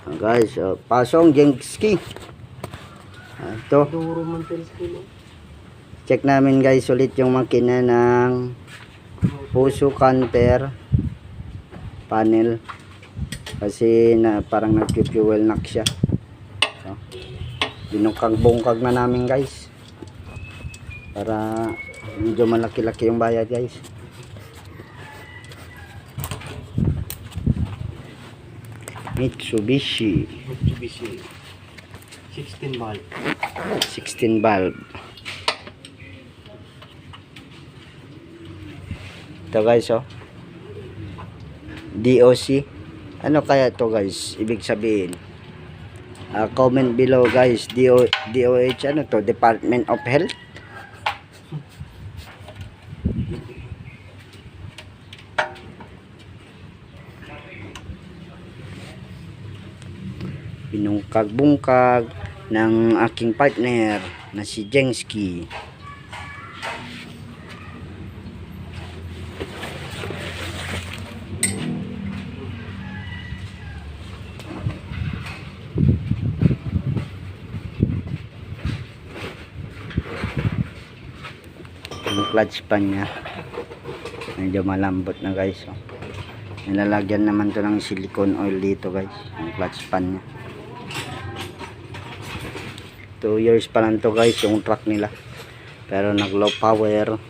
Guys, pasong Genski. Ito. Check namin guys ulit yung makina ng Fuso Canter panel. Kasi parang nag-fuel knock siya. So, binungkag-bungkag na namin guys. Para medyo malaki-laki yung bayad guys. Mitsubishi 16 valve. 16 valve. Ito guys, oh. DOC. Ano kaya to guys? Ibig sabihin. Comment below guys. DOH ano to? Department of Health. Binungkag-bungkag ng aking partner na si Genski. Yung clutch pan niya medyo malambot na guys, oh. Nilalagyan naman to ng silicone oil dito guys, yung clutch pan niya. 2 years pa lang to guys yung truck nila, pero nag low power